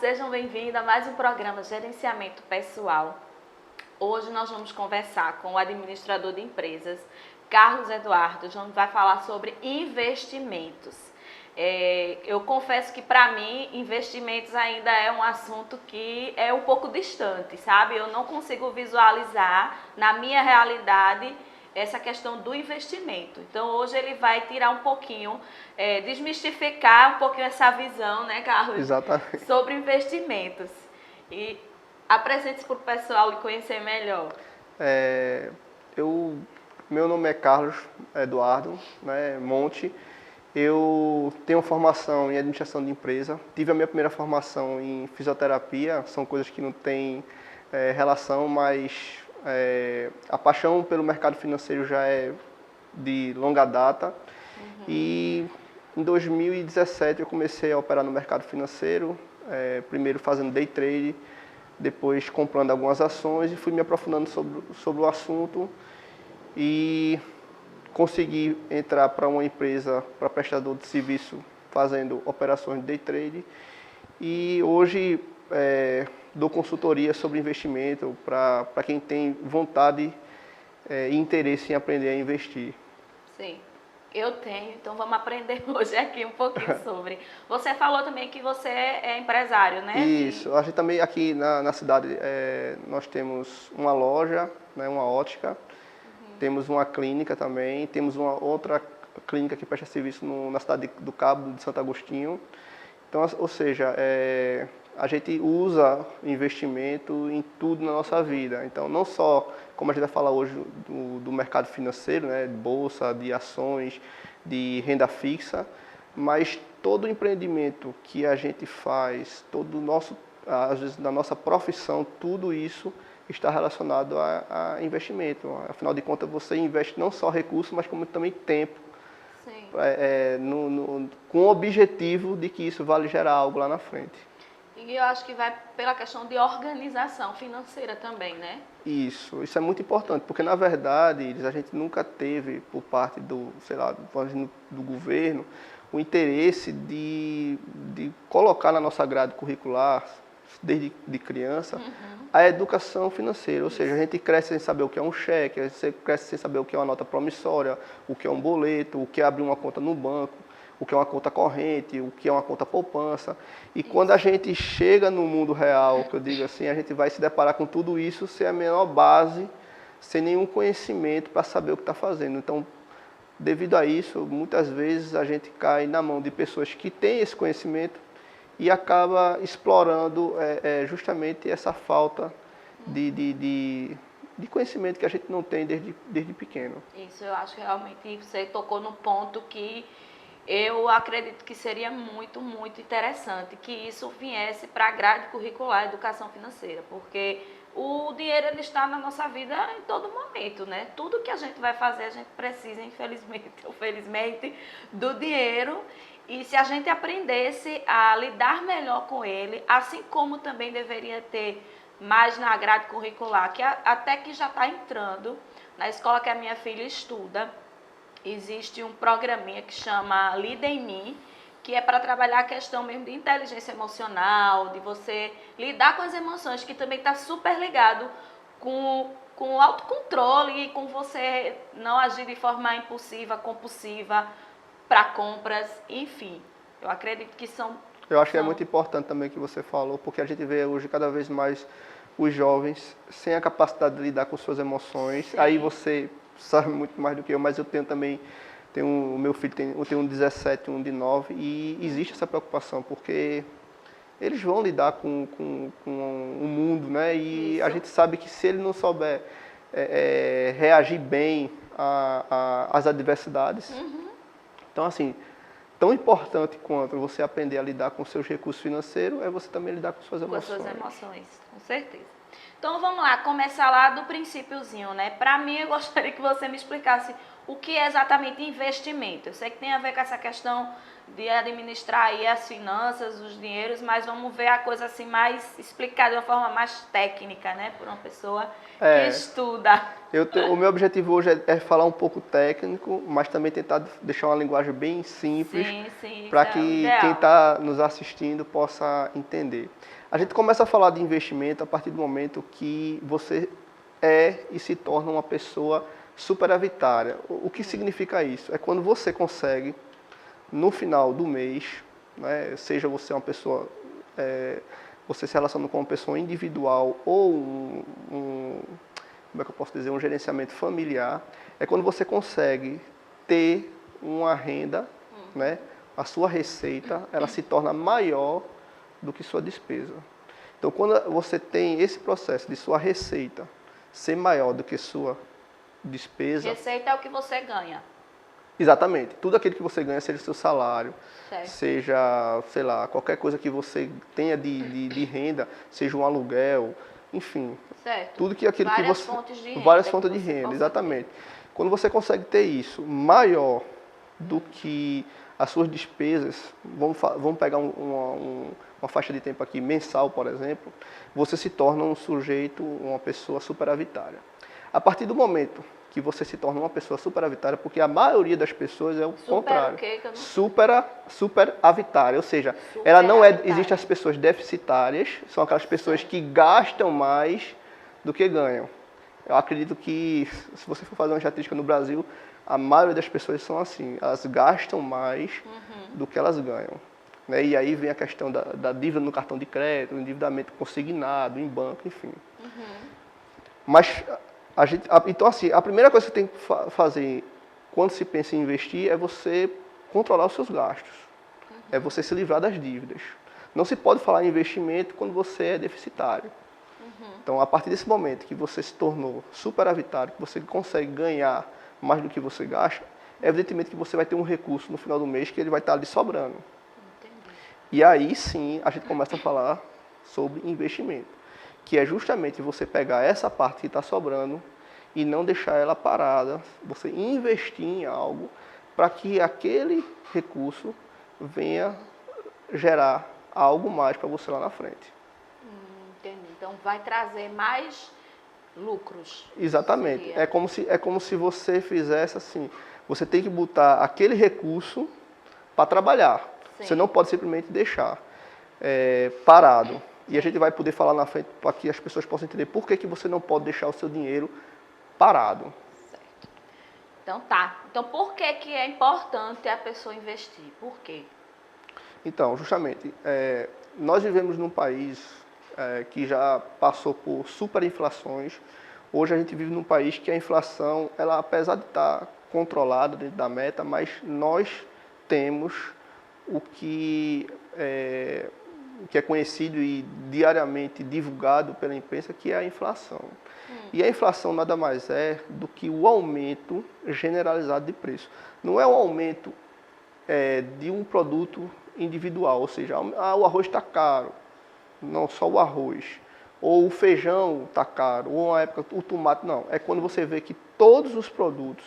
sejam bem-vindos a mais um programa Gerenciamento Pessoal. Hoje nós vamos conversar com o administrador de empresas, Carlos Eduardo, onde vai falar sobre investimentos. Eu confesso que para mim, investimentos ainda é um assunto que é um pouco distante, sabe? Eu não consigo visualizar na minha realidade essa questão do investimento. Então hoje ele vai tirar um pouquinho, desmistificar um pouquinho essa visão, né, Carlos? Exatamente. Sobre investimentos. E apresente-se para o pessoal lhe conhecer melhor. Meu nome é Carlos Eduardo, né, Monte. Eu tenho formação em administração de empresa. Tive a minha primeira formação em fisioterapia. São coisas que não têm relação, mas a paixão pelo mercado financeiro já é de longa data. E em 2017 eu comecei a operar no mercado financeiro, primeiro fazendo day trade, depois comprando algumas ações e fui me aprofundando sobre o assunto e consegui entrar para uma empresa, para prestador de serviço, fazendo operações de day trade. E hoje dou consultoria sobre investimento para quem tem vontade e interesse em aprender a investir. Sim, eu tenho, então vamos aprender hoje aqui um pouquinho sobre. Você falou também que você é empresário, né? Isso, a gente também aqui na cidade nós temos uma loja, né, uma ótica, temos uma clínica também, temos uma outra clínica que presta serviço na cidade do Cabo, de Santo Agostinho. Então, ou seja, a gente usa investimento em tudo na nossa vida. Então, não só, como a gente vai falar hoje, do mercado financeiro, né, de bolsa, de ações, de renda fixa, mas todo empreendimento que a gente faz, às vezes, na nossa profissão, tudo isso está relacionado a investimento. Afinal de contas, você investe não só recursos, mas como também tempo. Sim. Com o objetivo de que isso vale gerar algo lá na frente. E eu acho que vai pela questão de organização financeira também, né? Isso é muito importante, porque na verdade a gente nunca teve por parte do governo o interesse de colocar na nossa grade curricular, desde de criança, a educação financeira. Ou seja, a gente cresce sem saber o que é um cheque, a gente cresce sem saber o que é uma nota promissória, o que é um boleto, o que é abrir uma conta no banco, o que é uma conta corrente, o que é uma conta poupança. E quando a gente chega no mundo real, que eu digo assim, a gente vai se deparar com tudo isso sem a menor base, sem nenhum conhecimento para saber o que está fazendo. Então, devido a isso, muitas vezes a gente cai na mão de pessoas que têm esse conhecimento e acaba explorando justamente essa falta de conhecimento que a gente não tem desde pequeno. Isso, eu acho que realmente você tocou no ponto que eu acredito que seria muito, muito interessante que isso viesse para a grade curricular educação financeira, porque o dinheiro ele está na nossa vida em todo momento, né? Tudo que a gente vai fazer, a gente precisa, infelizmente ou felizmente, do dinheiro. E se a gente aprendesse a lidar melhor com ele, assim como também deveria ter mais na grade curricular, que até que já está entrando na escola que a minha filha estuda, existe um programinha que chama Lida em Mim, que é para trabalhar a questão mesmo de inteligência emocional, de você lidar com as emoções, que também está super ligado com o autocontrole e com você não agir de forma impulsiva, compulsiva, para compras, enfim. Eu acredito que são... Eu acho que é muito importante também o que você falou, porque a gente vê hoje cada vez mais os jovens sem a capacidade de lidar com suas emoções. Sim. Aí você sabe muito mais do que eu, mas eu o meu filho tem um 17, um de 9, e existe essa preocupação, porque eles vão lidar com o mundo, né? E isso. A gente sabe que se ele não souber reagir bem às adversidades, então assim, tão importante quanto você aprender a lidar com seus recursos financeiros é você também lidar com suas emoções. Com as suas emoções, com certeza. Então vamos lá, começar lá do princípiozinho, né? Para mim, eu gostaria que você me explicasse o que é exatamente investimento? Eu sei que tem a ver com essa questão de administrar aí as finanças, os dinheiros, mas vamos ver a coisa assim mais explicada de uma forma mais técnica, né? Por uma pessoa que estuda. O meu objetivo hoje é falar um pouco técnico, mas também tentar deixar uma linguagem bem simples para que quem está nos assistindo possa entender. A gente começa a falar de investimento a partir do momento que você é e se torna uma pessoa superavitária. O que significa isso? É quando você consegue, no final do mês, né, seja você uma pessoa, você se relacionando com uma pessoa individual ou como é que eu posso dizer, um gerenciamento familiar, é quando você consegue ter uma renda, né, a sua receita, ela se torna maior do que sua despesa. Então, quando você tem esse processo de sua receita ser maior do que sua despesa... Receita é o que você ganha. Exatamente. Tudo aquilo que você ganha, seja seu salário, certo. Seja, sei lá, qualquer coisa que você tenha de renda, seja um aluguel, enfim. Certo. Tudo que aquilo várias que você... fontes de renda. Várias fontes de renda, exatamente. Quando você consegue ter isso maior do que as suas despesas, vamos pegar uma faixa de tempo aqui, mensal, por exemplo, você se torna um sujeito, uma pessoa superavitária. A partir do momento que você se torna uma pessoa superavitária, porque a maioria das pessoas é o contrário. Superavitária, ou seja, ela não é, existem as pessoas deficitárias, são aquelas pessoas que gastam mais do que ganham. Eu acredito que, se você for fazer uma estatística no Brasil, a maioria das pessoas são assim, elas gastam mais do que elas ganham. Né? E aí vem a questão da dívida no cartão de crédito, endividamento consignado, em banco, enfim. Mas, então assim, a primeira coisa que você tem que fazer quando se pensa em investir é você controlar os seus gastos. É você se livrar das dívidas. Não se pode falar em investimento quando você é deficitário. Então, a partir desse momento que você se tornou superavitário, que você consegue ganhar mais do que você gasta, evidentemente que você vai ter um recurso no final do mês que ele vai estar ali sobrando. Entendi. E aí sim a gente começa a falar sobre investimento, que é justamente você pegar essa parte que está sobrando e não deixar ela parada, você investir em algo para que aquele recurso venha gerar algo mais para você lá na frente. Entendi. Então vai trazer mais lucros. Exatamente. Seria. É como se você fizesse assim, você tem que botar aquele recurso para trabalhar. Sim. Você não pode simplesmente deixar parado. E a gente vai poder falar na frente para que as pessoas possam entender por que você não pode deixar o seu dinheiro parado. Certo. Então tá. Então por que é importante a pessoa investir? Por quê? Então, justamente, nós vivemos num país que já passou por superinflações. Hoje a gente vive num país que a inflação, ela, apesar de estar controlada dentro da meta, mas nós temos o que é conhecido e diariamente divulgado pela imprensa, que é a inflação. E a inflação nada mais é do que o aumento generalizado de preço. Não é um aumento de um produto individual, ou seja, o arroz está caro, não só o arroz, ou o feijão está caro, ou uma época o tomate, não. É quando você vê que todos os produtos,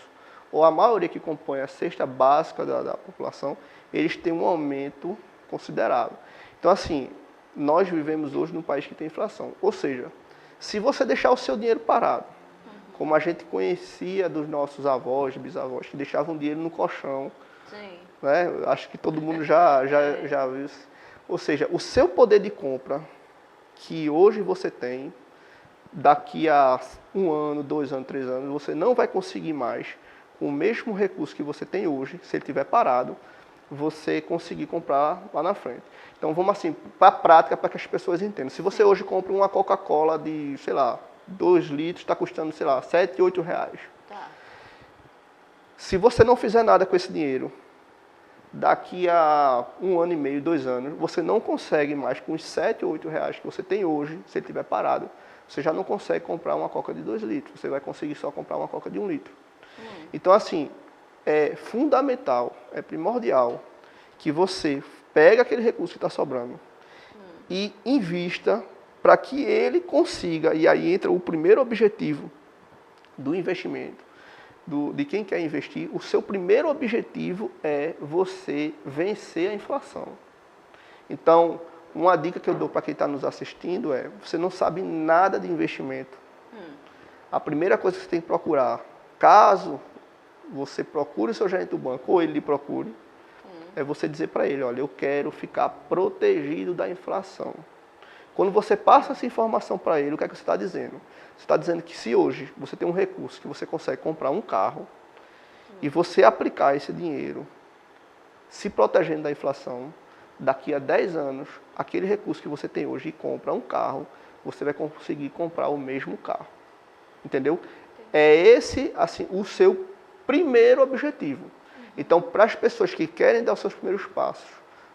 ou a maioria que compõe a cesta básica da população, eles têm um aumento considerável. Então, assim, nós vivemos hoje num país que tem inflação. Ou seja, se você deixar o seu dinheiro parado, como a gente conhecia dos nossos avós, bisavós, que deixavam dinheiro no colchão, Sim. né? Acho que todo mundo já viu isso. Ou seja, o seu poder de compra que hoje você tem, daqui a 1 ano, 2 anos, 3 anos, você não vai conseguir mais, com o mesmo recurso que você tem hoje, se ele estiver parado, você conseguir comprar lá na frente. Então vamos assim, para a prática, para que as pessoas entendam. Se você hoje compra uma Coca-Cola de, sei lá, 2 litros, está custando, sei lá, 7, 8 reais. Tá. Se você não fizer nada com esse dinheiro, daqui a 1 ano e meio, 2 anos, você não consegue mais, com os 7 ou 8 reais que você tem hoje, se ele estiver parado, você já não consegue comprar uma Coca de 2 litros. Você vai conseguir só comprar uma Coca de 1 litro. Então, assim, é fundamental, é primordial que você pegue aquele recurso que está sobrando e invista para que ele consiga, e aí entra o primeiro objetivo do investimento, de quem quer investir, o seu primeiro objetivo é você vencer a inflação. Então, uma dica que eu dou para quem está nos assistindo é, você não sabe nada de investimento. A primeira coisa que você tem que procurar, caso você procure o seu gerente do banco ou ele lhe procure, é você dizer para ele, olha, eu quero ficar protegido da inflação. Quando você passa essa informação para ele, o que é que você está dizendo? Você está dizendo que se hoje você tem um recurso que você consegue comprar um carro e você aplicar esse dinheiro se protegendo da inflação, daqui a 10 anos, aquele recurso que você tem hoje e compra um carro, você vai conseguir comprar o mesmo carro. Entendeu? É esse, assim, o seu primeiro objetivo. Então, para as pessoas que querem dar os seus primeiros passos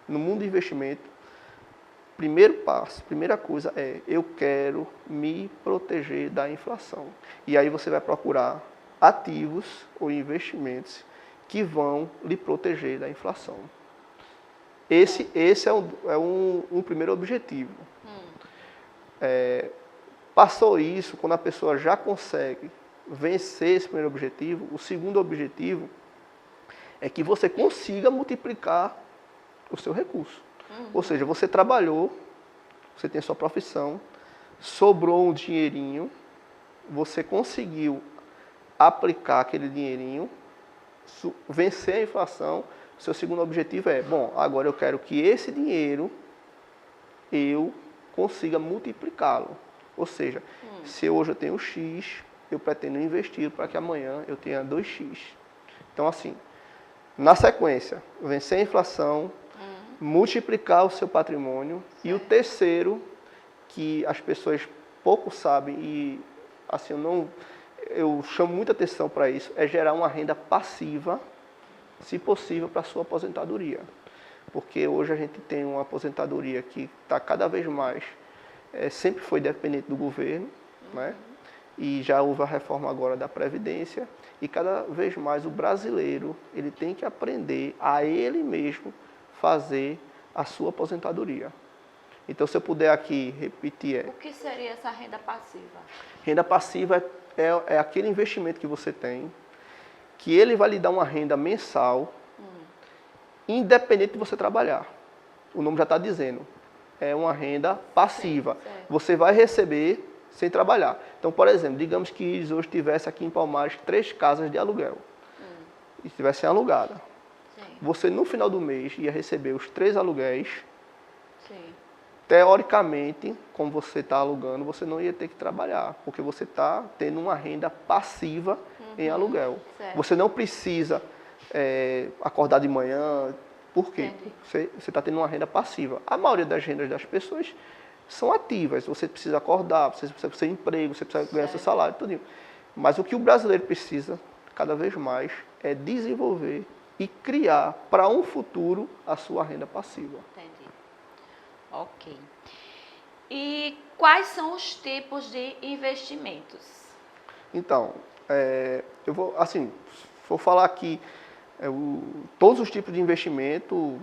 no mundo do investimento, primeiro passo, primeira coisa é, eu quero me proteger da inflação. E aí você vai procurar ativos ou investimentos que vão lhe proteger da inflação. Esse é um primeiro objetivo. Passou isso, quando a pessoa já consegue vencer esse primeiro objetivo, o segundo objetivo é que você consiga multiplicar o seu recurso. Ou seja, você trabalhou, você tem a sua profissão, sobrou um dinheirinho, você conseguiu aplicar aquele dinheirinho, vencer a inflação, seu segundo objetivo é, bom, agora eu quero que esse dinheiro eu consiga multiplicá-lo. Ou seja, se hoje eu tenho X, eu pretendo investir para que amanhã eu tenha 2X. Então, assim, na sequência, vencer a inflação, multiplicar o seu patrimônio. E o terceiro, que as pessoas pouco sabem e assim, eu chamo muita atenção para isso, é gerar uma renda passiva, se possível, para a sua aposentadoria. Porque hoje a gente tem uma aposentadoria que está cada vez mais, sempre foi dependente do governo, né? E já houve a reforma agora da Previdência, e cada vez mais o brasileiro ele tem que aprender a ele mesmo fazer a sua aposentadoria. Então, se eu puder aqui repetir... O que seria essa renda passiva? Renda passiva é aquele investimento que você tem, que ele vai lhe dar uma renda mensal, independente de você trabalhar. O nome já está dizendo, é uma renda passiva. Certo. Você vai receber sem trabalhar. Então, por exemplo, digamos que eles hoje tivesse aqui em Palmares 3 casas de aluguel e estivessem alugadas. Você, no final do mês, ia receber os 3 aluguéis. Sim. Teoricamente, como você está alugando, você não ia ter que trabalhar, porque você está tendo uma renda passiva em aluguel. Certo. Você não precisa acordar de manhã. Por quê? Você está tendo uma renda passiva. A maioria das rendas das pessoas são ativas. Você precisa acordar, você precisa do seu emprego, você precisa ganhar seu salário, tudo. Mas o que o brasileiro precisa, cada vez mais, é desenvolver e criar para um futuro a sua renda passiva. Entendi. Ok. E quais são os tipos de investimentos? Então, eu vou, assim, vou falar aqui todos os tipos de investimento,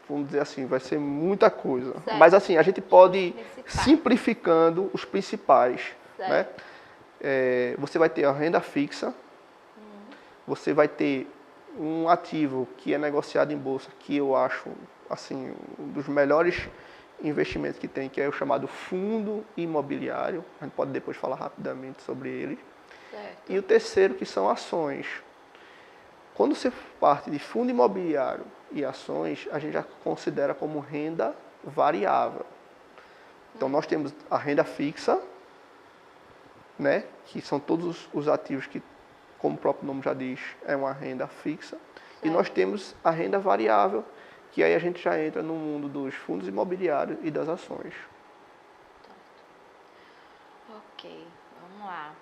vamos dizer assim, vai ser muita coisa. Certo. Mas assim, a gente pode ir simplificando os principais. Né? Você vai ter a renda fixa, você vai ter um ativo que é negociado em bolsa, que eu acho assim, um dos melhores investimentos que tem, que é o chamado fundo imobiliário. A gente pode depois falar rapidamente sobre ele. Certo. E o terceiro, que são ações. Quando você parte de fundo imobiliário e ações, a gente já considera como renda variável. Então, nós temos a renda fixa, né, que são todos os ativos que, como o próprio nome já diz, é uma renda fixa. Certo. E nós temos a renda variável, que aí a gente já entra no mundo dos fundos imobiliários e das ações. Ok, vamos lá.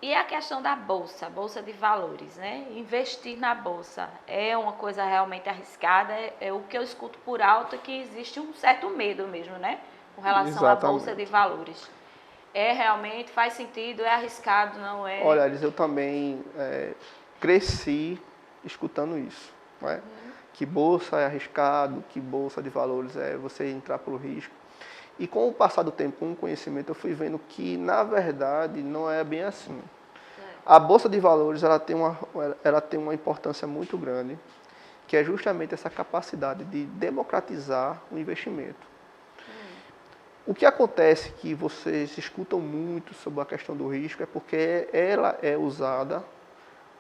E a questão da bolsa de valores, né? Investir na bolsa é uma coisa realmente arriscada, é o que eu escuto por alto, que existe um certo medo mesmo, né? Com relação à bolsa de valores. Realmente, faz sentido, é arriscado, não é? Olha, Alice, eu também cresci escutando isso, né? Que bolsa é arriscado, que bolsa de valores é você entrar pelo risco. E com o passar do tempo, com o conhecimento, eu fui vendo que, na verdade, não é bem assim. A Bolsa de Valores ela tem uma importância muito grande, que é justamente essa capacidade de democratizar o investimento. O que acontece que vocês escutam muito sobre a questão do risco é porque ela é usada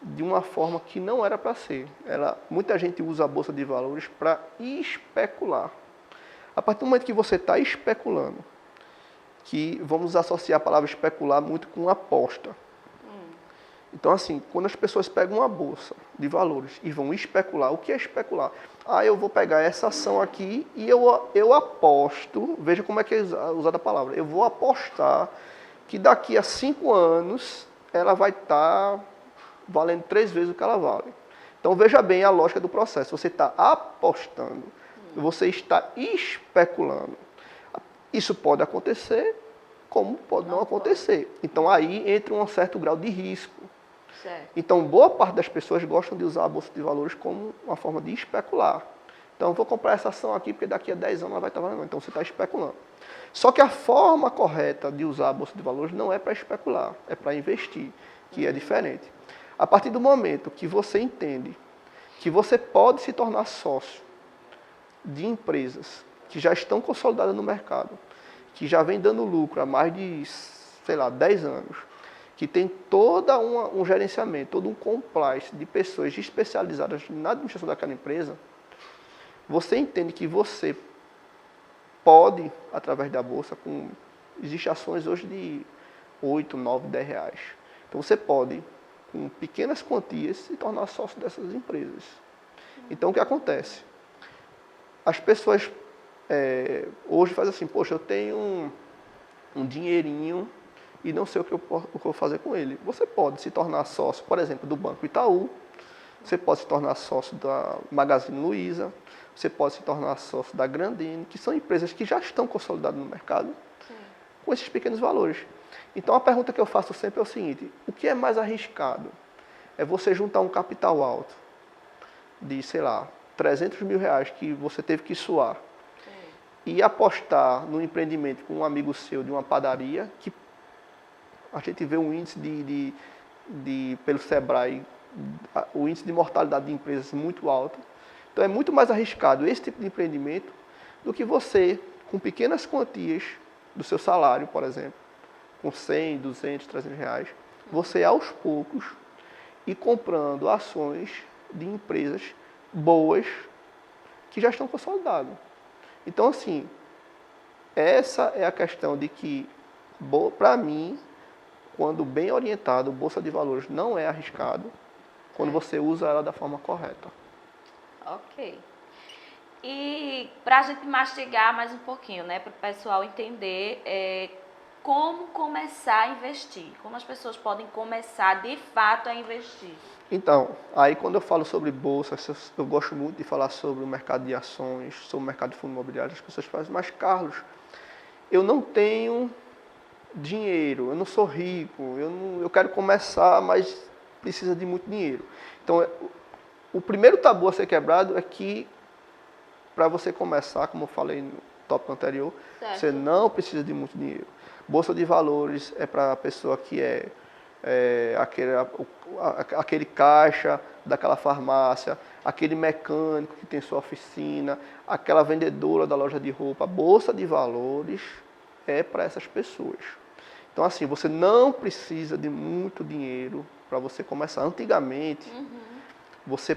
de uma forma que não era para ser. Muita gente usa a Bolsa de Valores para especular. A partir do momento que você está especulando, que vamos associar a palavra especular muito com aposta. Então, assim, quando as pessoas pegam uma bolsa de valores e vão especular, o que é especular? Eu vou pegar essa ação aqui e eu aposto, veja como é que é usada a palavra, eu vou apostar que daqui a 5 anos ela vai estar valendo 3 vezes o que ela vale. Então, veja bem a lógica do processo. Você está apostando, você está especulando. Isso pode acontecer, como pode não acontecer. Então, aí entra um certo grau de risco. Certo. Então, boa parte das pessoas gostam de usar a Bolsa de Valores como uma forma de especular. Então, eu vou comprar essa ação aqui, porque daqui a 10 anos ela vai estar valendo. Então, você está especulando. Só que a forma correta de usar a Bolsa de Valores não é para especular, é para investir, que é diferente. A partir do momento que você entende que você pode se tornar sócio de empresas que já estão consolidadas no mercado, que já vem dando lucro há mais de, 10 anos, que tem todo um gerenciamento, todo um compliance de pessoas especializadas na administração daquela empresa, você entende que você pode, através da Bolsa, existem ações hoje de 8, 9, 10 reais. Então você pode, com pequenas quantias, se tornar sócio dessas empresas. Então o que acontece? As pessoas hoje fazem assim, poxa, eu tenho um dinheirinho e não sei o que eu vou fazer com ele. Você pode se tornar sócio, por exemplo, do Banco Itaú, você pode se tornar sócio da Magazine Luiza, você pode se tornar sócio da Grandene, que são empresas que já estão consolidadas no mercado, com esses pequenos valores. Então a pergunta que eu faço sempre é o seguinte, o que é mais arriscado? É você juntar um capital alto de, 300 mil reais que você teve que suar e apostar no empreendimento com um amigo seu de uma padaria, que a gente vê um índice pelo Sebrae, o índice de mortalidade de empresas muito alto. Então é muito mais arriscado esse tipo de empreendimento do que você, com pequenas quantias do seu salário, por exemplo, com 100, 200, 300 reais, você aos poucos ir comprando ações de empresas boas que já estão consolidadas. Então, assim, essa é a questão de que, para mim, quando bem orientado, Bolsa de Valores não é arriscado quando você usa ela da forma correta. Ok. E para a gente mastigar mais um pouquinho, né, para o pessoal entender como começar a investir, como as pessoas podem começar de fato a investir. Então, aí quando eu falo sobre bolsa, eu gosto muito de falar sobre o mercado de ações, sobre o mercado de fundo imobiliário. As pessoas falam, mas Carlos, eu não tenho dinheiro, eu não sou rico, eu quero começar, mas precisa de muito dinheiro. Então, o primeiro tabu a ser quebrado é que, para você começar, como eu falei no tópico anterior, certo, você não precisa de muito dinheiro. Bolsa de Valores é para a pessoa que aquele caixa daquela farmácia, aquele mecânico que tem sua oficina, aquela vendedora da loja de roupa. Bolsa de Valores é para essas pessoas. Então, assim, você não precisa de muito dinheiro para você começar. Antigamente, você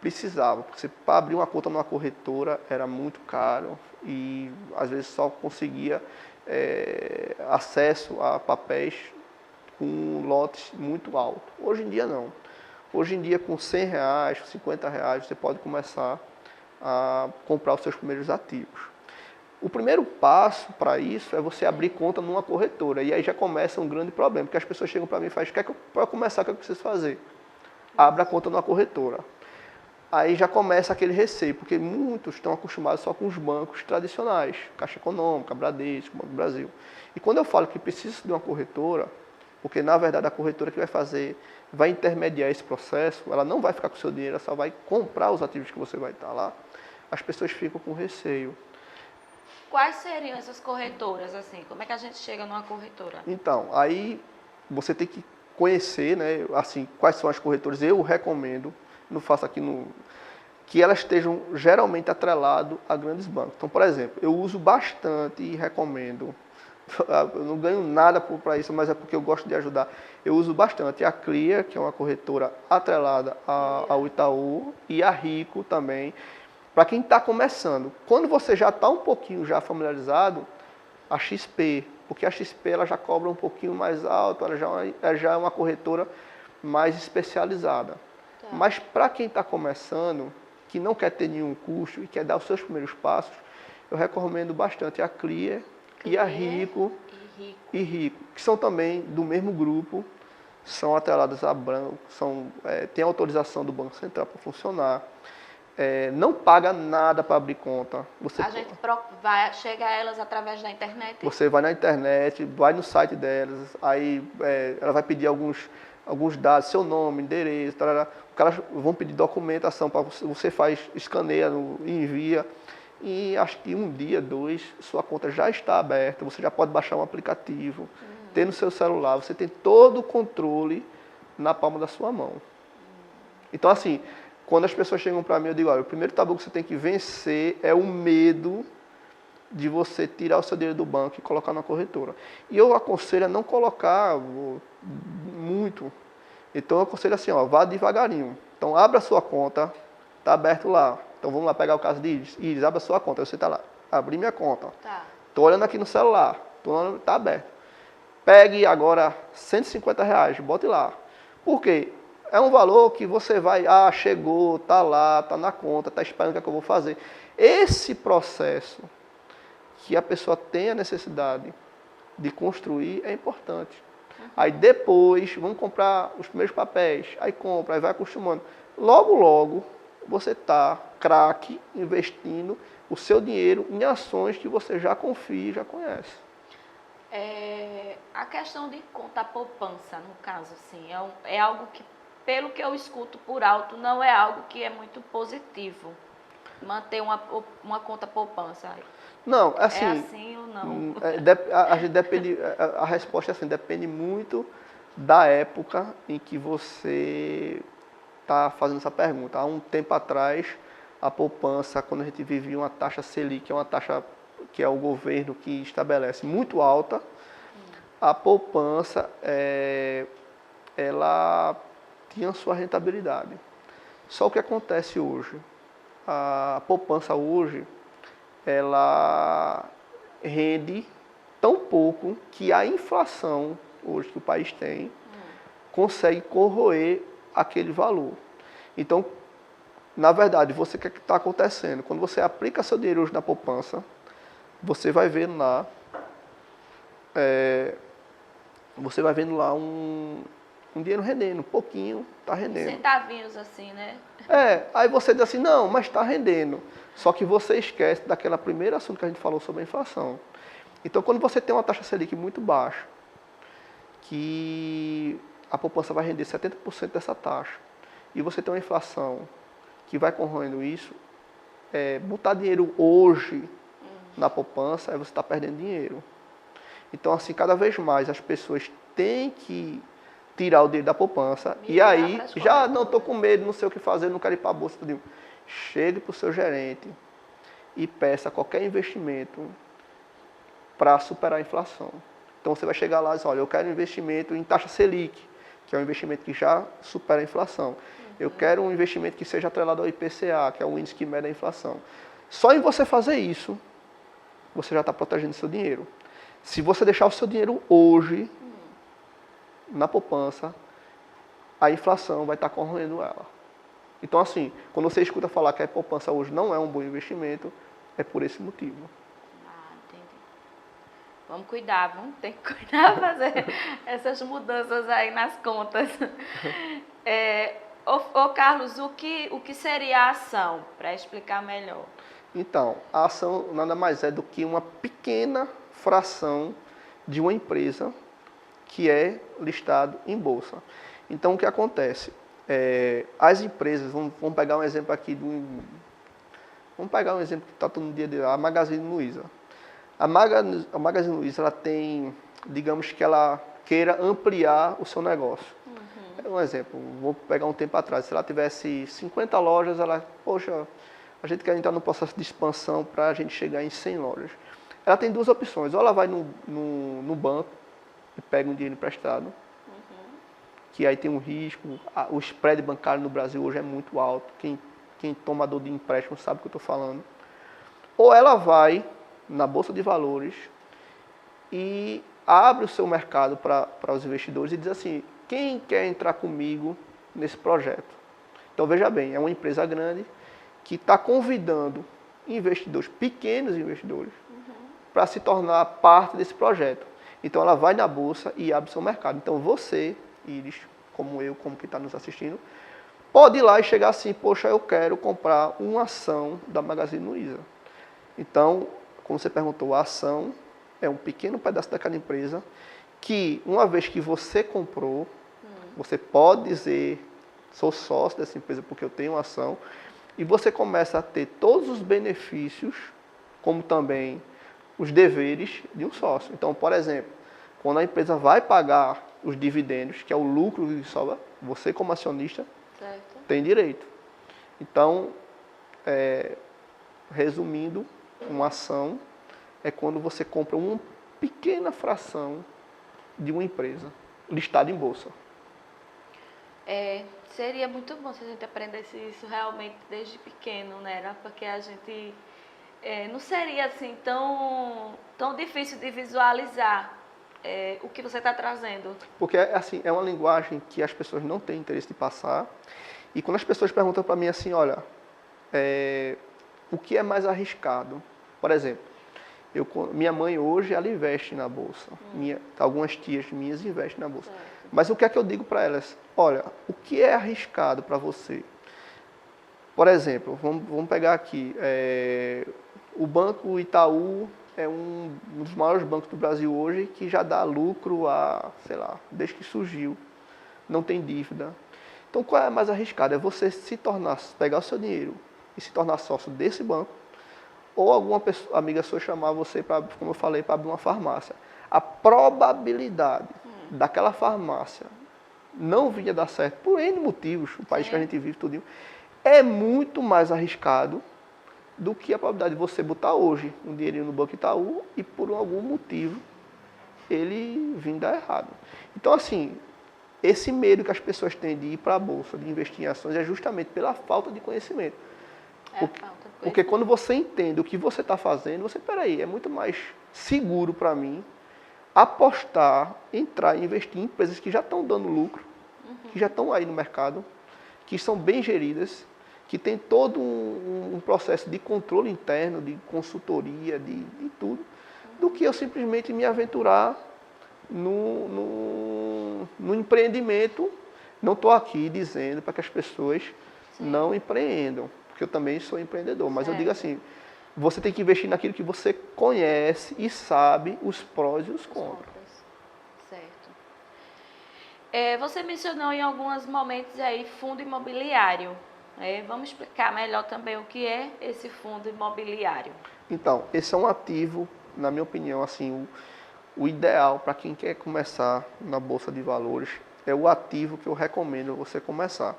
precisava, porque para abrir uma conta numa corretora era muito caro e às vezes só conseguia acesso a papéis com lotes muito altos. Hoje em dia não. Hoje em dia com 100 reais, 50 reais, você pode começar a comprar os seus primeiros ativos. O primeiro passo para isso é você abrir conta numa corretora. E aí já começa um grande problema, porque as pessoas chegam para mim e falam, para começar, o que eu preciso fazer? Abra a conta numa corretora. Aí já começa aquele receio, porque muitos estão acostumados só com os bancos tradicionais, Caixa Econômica, Bradesco, Banco do Brasil. E quando eu falo que precisa de uma corretora, porque na verdade a corretora que vai intermediar esse processo, ela não vai ficar com o seu dinheiro, ela só vai comprar os ativos que você vai estar lá, as pessoas ficam com receio. Quais seriam essas corretoras, assim? Como é que a gente chega numa corretora? Então, aí você tem que conhecer, né, assim, quais são as corretoras, eu recomendo, não faço aqui no... que elas estejam geralmente atreladas a grandes bancos. Então, por exemplo, eu uso bastante e recomendo, eu não ganho nada para isso, mas é porque eu gosto de ajudar. Eu uso bastante a Clear, que é uma corretora atrelada ao Itaú, e a Rico também. Para quem está começando, quando você já está um pouquinho já familiarizado, a XP, porque a XP ela já cobra um pouquinho mais alto, ela já é uma corretora mais especializada. Tá. Mas para quem está começando, que não quer ter nenhum custo e quer dar os seus primeiros passos, eu recomendo bastante a Clear e a Rico e Rico, que são também do mesmo grupo, são atreladas a banco, tem autorização do Banco Central para funcionar. Não paga nada para abrir conta. A gente chega a elas através da internet? Você vai na internet, vai no site delas, aí ela vai pedir alguns dados, seu nome, endereço, tarará. Os caras vão pedir documentação, para você escaneia e envia. E acho que um dia, 2, sua conta já está aberta, você já pode baixar um aplicativo, ter no seu celular, você tem todo o controle na palma da sua mão. Então, assim, quando as pessoas chegam para mim, eu digo, olha, o primeiro tabu que você tem que vencer é o medo de você tirar o seu dinheiro do banco e colocar na corretora. E eu aconselho a não colocar muito. Então, eu aconselho assim, ó, vá devagarinho. Então, abra a sua conta, está aberto lá. Então, vamos lá pegar o caso de Iris. Iris, abra a sua conta. Você está lá, abri minha conta. Tá. Estou olhando aqui no celular, está aberto. Pegue agora R$ 150, bote lá. Por quê? É um valor que você vai, chegou, está lá, está na conta, está esperando o que eu vou fazer. Esse processo que a pessoa tem a necessidade de construir é importante. Aí depois, vamos comprar os primeiros papéis, aí compra, aí vai acostumando. Logo, logo, você está craque investindo o seu dinheiro em ações que você já confia e já conhece. A questão de conta poupança, no caso, assim, é algo que, pelo que eu escuto por alto, não é algo que é muito positivo. Manter uma conta poupança. Não, assim... É assim ou não? A resposta é assim, depende muito da época em que você está fazendo essa pergunta. Há um tempo atrás, a poupança, quando a gente vivia uma taxa Selic, que é uma taxa que é o governo que estabelece, muito alta, a poupança, ela tinha sua rentabilidade. Só o que acontece hoje? A poupança hoje, ela rende tão pouco que a inflação hoje que o país tem consegue corroer aquele valor. Então, na verdade, você o que está acontecendo? Quando você aplica seu dinheiro hoje na poupança, você vai vendo lá, um dinheiro rendendo, um pouquinho está rendendo. Centavinhos assim, né? Aí você diz assim, não, mas está rendendo. Só que você esquece daquela primeira assunto que a gente falou sobre a inflação. Então, quando você tem uma taxa Selic muito baixa, que a poupança vai render 70% dessa taxa, e você tem uma inflação que vai corroendo isso, botar dinheiro hoje na poupança, aí você está perdendo dinheiro. Então, assim, cada vez mais as pessoas têm que tirar o dinheiro da poupança, e aí, já não estou com medo, não sei o que fazer, não quero ir para a bolsa, tudo. Chegue para o seu gerente e peça qualquer investimento para superar a inflação. Então, você vai chegar lá e dizer, olha, eu quero um investimento em taxa Selic, que é um investimento que já supera a inflação. Eu quero um investimento que seja atrelado ao IPCA, que é o índice que mede a inflação. Só em você fazer isso, você já está protegendo seu dinheiro. Se você deixar o seu dinheiro hoje na poupança, a inflação vai estar corroendo ela. Então, assim, quando você escuta falar que a poupança hoje não é um bom investimento, é por esse motivo. Entendi. Vamos cuidar, vamos ter que cuidar, fazer essas mudanças aí nas contas. Carlos, o que seria a ação, para explicar melhor? Então, a ação nada mais é do que uma pequena fração de uma empresa que é listado em bolsa. Então, o que acontece? As empresas, vamos pegar um exemplo aqui, vamos pegar um exemplo que está todo no dia de a Magazine Luiza. A Magazine Luiza, ela tem, digamos que ela queira ampliar o seu negócio. Um exemplo, vou pegar um tempo atrás, se ela tivesse 50 lojas, ela, poxa, a gente quer entrar no processo de expansão para a gente chegar em 100 lojas. Ela tem duas opções, ou ela vai no banco e pega um dinheiro emprestado, que aí tem um risco, o spread bancário no Brasil hoje é muito alto, quem tomador de empréstimo sabe o que eu estou falando. Ou ela vai na Bolsa de Valores e abre o seu mercado para os investidores e diz assim, quem quer entrar comigo nesse projeto? Então veja bem, é uma empresa grande que está convidando investidores, pequenos investidores, para se tornar parte desse projeto. Então ela vai na Bolsa e abre o seu mercado. Então você, Iris, como eu, como quem está nos assistindo, pode ir lá e chegar assim, poxa, eu quero comprar uma ação da Magazine Luiza. Então, como você perguntou, a ação é um pequeno pedaço daquela empresa que, uma vez que você comprou, você pode dizer, sou sócio dessa empresa porque eu tenho ação, e você começa a ter todos os benefícios, como também os deveres de um sócio. Então, por exemplo, quando a empresa vai pagar os dividendos, que é o lucro que sobra, você como acionista tem direito. Então, resumindo, uma ação é quando você compra uma pequena fração de uma empresa listada em bolsa. Seria muito bom se a gente aprendesse isso realmente desde pequeno, né? Porque a gente não seria assim tão difícil de visualizar o que você está trazendo. Porque assim, é uma linguagem que as pessoas não têm interesse de passar. E quando as pessoas perguntam para mim assim, olha, o que é mais arriscado? Por exemplo, minha mãe hoje, ela investe na Bolsa. Algumas tias minhas investem na Bolsa. Certo. Mas o que é que eu digo para elas? Olha, o que é arriscado para você? Por exemplo, vamos pegar aqui, o Banco Itaú é um dos maiores bancos do Brasil hoje que já dá lucro sei lá, desde que surgiu. Não tem dívida. Então, qual é mais arriscado? É você pegar o seu dinheiro e se tornar sócio desse banco, ou alguma amiga sua chamar você, como eu falei, para abrir uma farmácia. A probabilidade daquela farmácia não vir a dar certo, por N motivos, o país que a gente vive, tudinho, é muito mais arriscado do que a probabilidade de você botar hoje um dinheirinho no Banco Itaú e por algum motivo ele vir dar errado. Então, assim, esse medo que as pessoas têm de ir para a Bolsa, de investir em ações, é justamente pela falta de conhecimento. Porque quando você entende o que você está fazendo, peraí, é muito mais seguro para mim apostar, entrar e investir em empresas que já estão dando lucro, que já estão aí no mercado, que são bem geridas, que tem todo um processo de controle interno, de consultoria, de tudo, do que eu simplesmente me aventurar no empreendimento. Não estou aqui dizendo para que as pessoas não empreendam, porque eu também sou empreendedor, mas eu digo assim, você tem que investir naquilo que você conhece e sabe os prós e os contras. Certo. Você mencionou em alguns momentos aí fundo imobiliário. Vamos explicar melhor também o que é esse fundo imobiliário. Então, esse é um ativo, na minha opinião, assim, o ideal para quem quer começar na Bolsa de Valores é o ativo que eu recomendo você começar.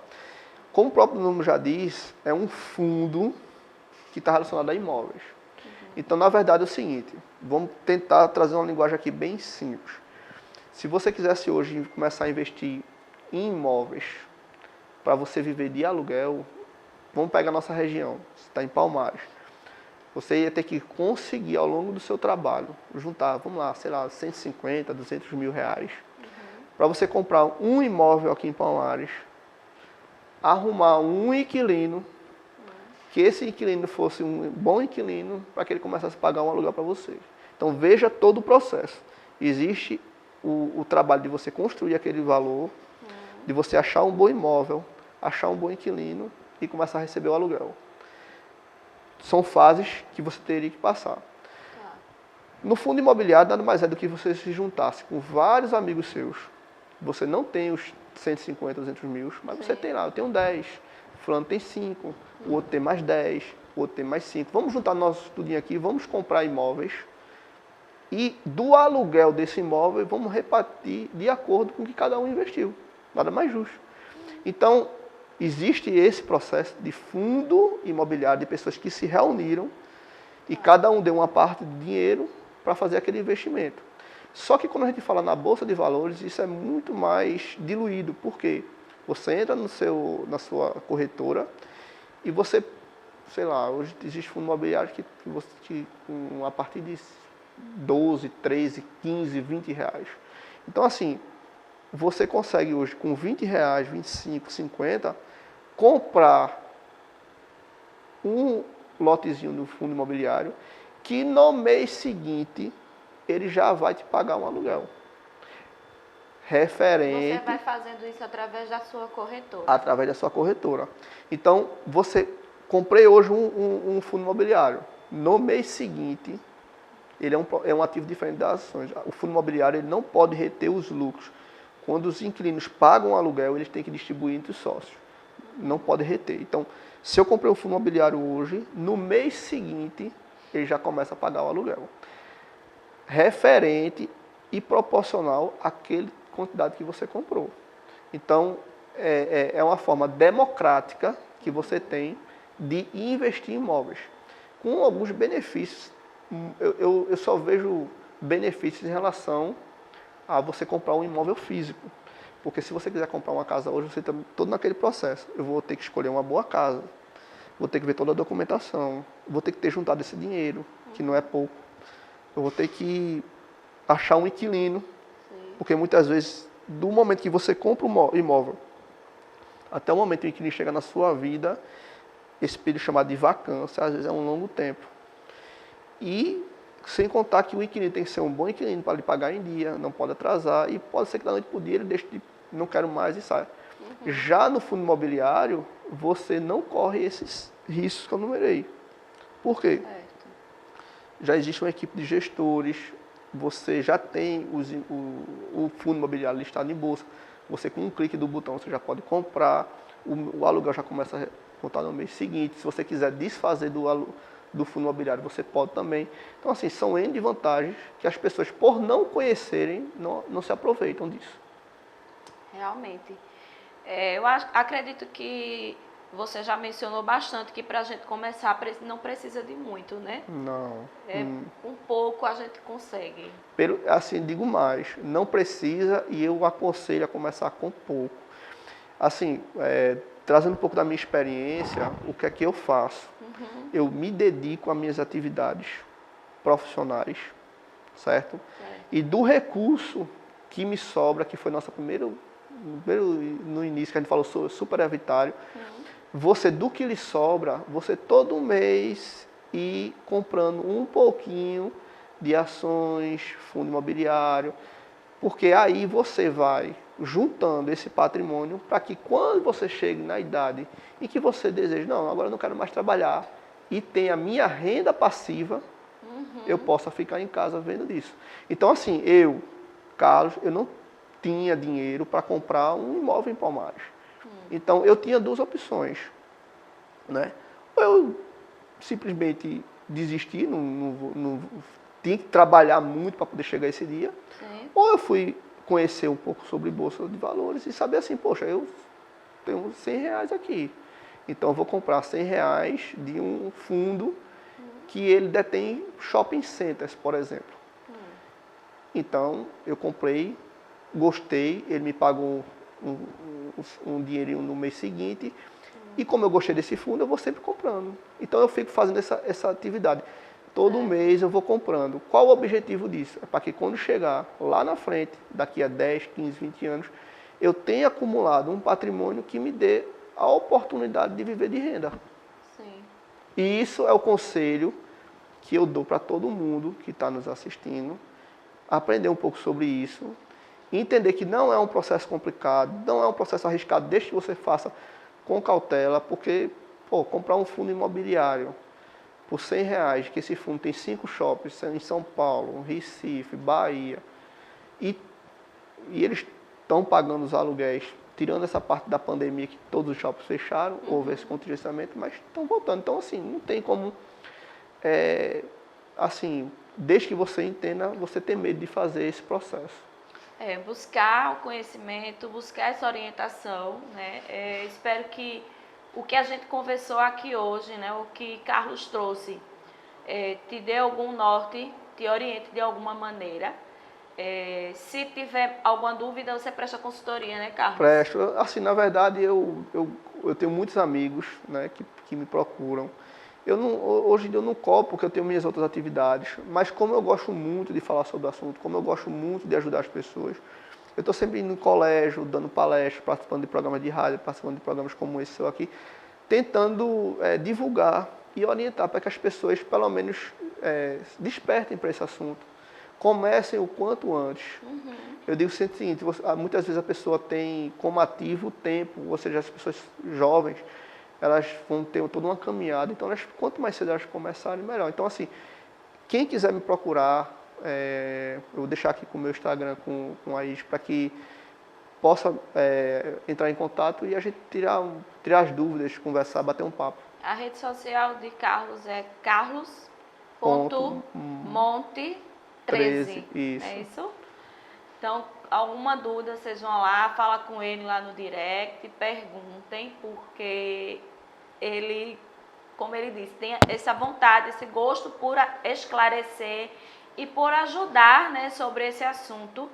Como o próprio nome já diz, é um fundo que está relacionado a imóveis. Então, na verdade, é o seguinte, vamos tentar trazer uma linguagem aqui bem simples. Se você quisesse hoje começar a investir em imóveis para você viver de aluguel, vamos pegar a nossa região, você está em Palmares. Você ia ter que conseguir, ao longo do seu trabalho, juntar, vamos lá, sei lá, 150, 200 mil reais, para você comprar um imóvel aqui em Palmares, arrumar um inquilino, que esse inquilino fosse um bom inquilino, para que ele começasse a pagar um aluguel para você. Então, veja todo o processo. Existe o trabalho de você construir aquele valor, de você achar um bom imóvel, achar um bom inquilino e começar a receber o aluguel. São fases que você teria que passar. No fundo imobiliário, nada mais é do que você se juntasse com vários amigos seus. Você não tem os 150, 200 mil, mas você tem lá, eu tenho 10, fulano tem 5, o outro tem mais 10, o outro tem mais 5. Vamos juntar nosso estudinho aqui, vamos comprar imóveis e do aluguel desse imóvel vamos repartir de acordo com o que cada um investiu. Nada mais justo. Então, existe esse processo de fundo imobiliário de pessoas que se reuniram e cada um deu uma parte do dinheiro para fazer aquele investimento. Só que quando a gente fala na Bolsa de Valores, isso é muito mais diluído. Por quê? Você entra na sua corretora e você, sei lá, hoje existe fundo imobiliário que a partir de 12, 13, 15, 20 reais. Então, assim, você consegue hoje com 20 reais, 25, 50, comprar um lotezinho do fundo imobiliário que no mês seguinte ele já vai te pagar um aluguel. Referente... Você vai fazendo isso através da sua corretora. Através da sua corretora. Então, comprei hoje um fundo imobiliário. No mês seguinte, ele é um ativo diferente das ações. O fundo imobiliário ele não pode reter os lucros. Quando os inquilinos pagam o aluguel, eles têm que distribuir entre os sócios. Não pode reter. Então, se eu comprei um fundo imobiliário hoje, no mês seguinte, ele já começa a pagar o aluguel. Referente e proporcional àquela quantidade que você comprou. Então, é uma forma democrática que você tem de investir em imóveis. Com alguns benefícios, eu só vejo benefícios em relação a você comprar um imóvel físico. Porque se você quiser comprar uma casa hoje, você está todo naquele processo. Eu vou ter que escolher uma boa casa, vou ter que ver toda a documentação, vou ter que ter juntado esse dinheiro, que não é pouco. Eu vou ter que achar um inquilino, porque muitas vezes, do momento que você compra um imóvel, até o momento que o inquilino chega na sua vida, esse período chamado de vacância, às vezes é um longo tempo. E sem contar que o inquilino tem que ser um bom inquilino para lhe pagar em dia, não pode atrasar, e pode ser que da noite para o dia ele deixe de não quero mais e saia. Já no fundo imobiliário, você não corre esses riscos que eu numerei. Por quê? Já existe uma equipe de gestores, você já tem o fundo imobiliário listado em bolsa, você com um clique do botão você já pode comprar, o aluguel já começa a contar no mês seguinte. Se você quiser desfazer do fundo imobiliário, você pode também. Então, assim, são N de vantagens que as pessoas, por não conhecerem, não se aproveitam disso. Realmente. Eu acredito que você já mencionou bastante que para a gente começar não precisa de muito, né? Não. Um pouco a gente consegue. Assim, digo mais, não precisa e eu aconselho a começar com pouco. Assim, trazendo um pouco da minha experiência, o que é que eu faço? Eu me dedico às minhas atividades profissionais, certo? E do recurso que me sobra, que foi no início que a gente falou sobre superavitário, você, do que lhe sobra, você todo mês ir comprando um pouquinho de ações, fundo imobiliário, porque aí você vai juntando esse patrimônio para que quando você chegue na idade em que você deseja, não, agora eu não quero mais trabalhar e tem a minha renda passiva, eu possa ficar em casa vendo disso. Então, assim, Carlos, eu não tinha dinheiro para comprar um imóvel em Palmares. Então, eu tinha duas opções, né? Ou eu simplesmente desisti, não tinha que trabalhar muito para poder chegar esse dia, ou eu fui conhecer um pouco sobre Bolsa de Valores e saber assim, poxa, eu tenho 100 reais aqui, então eu vou comprar 100 reais de um fundo que ele detém shopping centers, por exemplo. Então, eu comprei, gostei, ele me pagou um dinheirinho no mês seguinte, e como eu gostei desse fundo, eu vou sempre comprando. Então, eu fico fazendo essa atividade. Todo mês eu vou comprando. Qual o objetivo disso? É para que quando chegar lá na frente, daqui a 10, 15, 20 anos, eu tenha acumulado um patrimônio que me dê a oportunidade de viver de renda. Sim. E isso é o conselho que eu dou para todo mundo que está nos assistindo, aprender um pouco sobre isso, entender que não é um processo complicado, não é um processo arriscado, desde que você faça com cautela, porque, comprar um fundo imobiliário por 100 reais, que esse fundo tem 5 shoppings em São Paulo, Recife, Bahia, e eles estão pagando os aluguéis, tirando essa parte da pandemia que todos os shoppings fecharam, houve esse contingenciamento, mas estão voltando. Então, assim, não tem como, assim, desde que você entenda, você tem medo de fazer esse processo. Buscar o conhecimento, buscar essa orientação, né? Espero que o que a gente conversou aqui hoje, né, o que Carlos trouxe, te dê algum norte, te oriente de alguma maneira. Se tiver alguma dúvida, você presta consultoria, né, Carlos? Presto. Assim, na verdade, eu tenho muitos amigos, né, que me procuram. Hoje em dia eu não cobro porque eu tenho minhas outras atividades, mas como eu gosto muito de falar sobre o assunto, como eu gosto muito de ajudar as pessoas, eu estou sempre indo em colégio, dando palestras, participando de programas de rádio, participando de programas como esse seu aqui, tentando divulgar e orientar para que as pessoas, pelo menos, despertem para esse assunto. Comecem o quanto antes. Uhum. Eu digo sempre o seguinte, muitas vezes a pessoa tem como ativo o tempo, ou seja, as pessoas jovens, elas vão ter toda uma caminhada, então quanto mais cedo elas começarem, melhor. Então, assim, quem quiser me procurar, eu vou deixar aqui com o meu Instagram, com a Is, para que possa entrar em contato e a gente tirar as dúvidas, conversar, bater um papo. A rede social de Carlos é carlos.monte13. Isso. É isso? Então, alguma dúvida, vocês vão lá, fala com ele lá no direct, perguntem, porque ele, como ele disse, tem essa vontade, esse gosto por esclarecer e por ajudar, né, sobre esse assunto,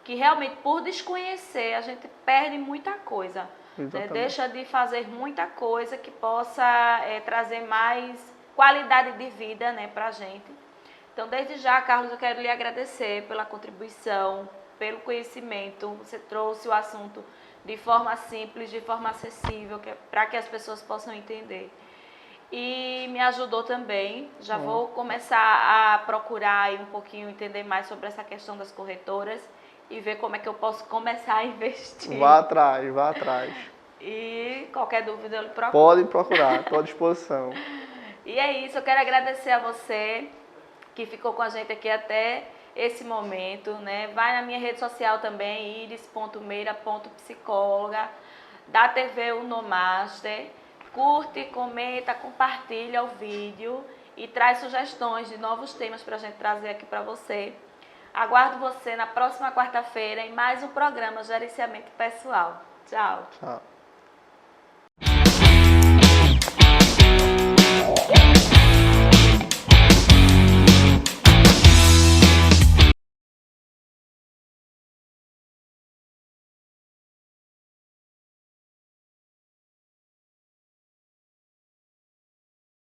que realmente por desconhecer a gente perde muita coisa, né, deixa de fazer muita coisa que possa trazer mais qualidade de vida, né, para a gente. Então, desde já, Carlos, eu quero lhe agradecer pela contribuição, pelo conhecimento. Você trouxe o assunto de forma simples, de forma acessível, para que as pessoas possam entender. E me ajudou também. Já vou começar a procurar aí um pouquinho, entender mais sobre essa questão das corretoras e ver como é que eu posso começar a investir. Vá atrás, vá atrás. E qualquer dúvida eu lhe procuro. Pode procurar, estou à disposição. E é isso, eu quero agradecer a você que ficou com a gente aqui até esse momento, né? Vai na minha rede social também, iris.meira.psicóloga, da TV Unomaster, curte, comenta, compartilha o vídeo e traz sugestões de novos temas para a gente trazer aqui para você. Aguardo você na próxima quarta-feira em mais um programa Gerenciamento Pessoal. Tchau. Tchau.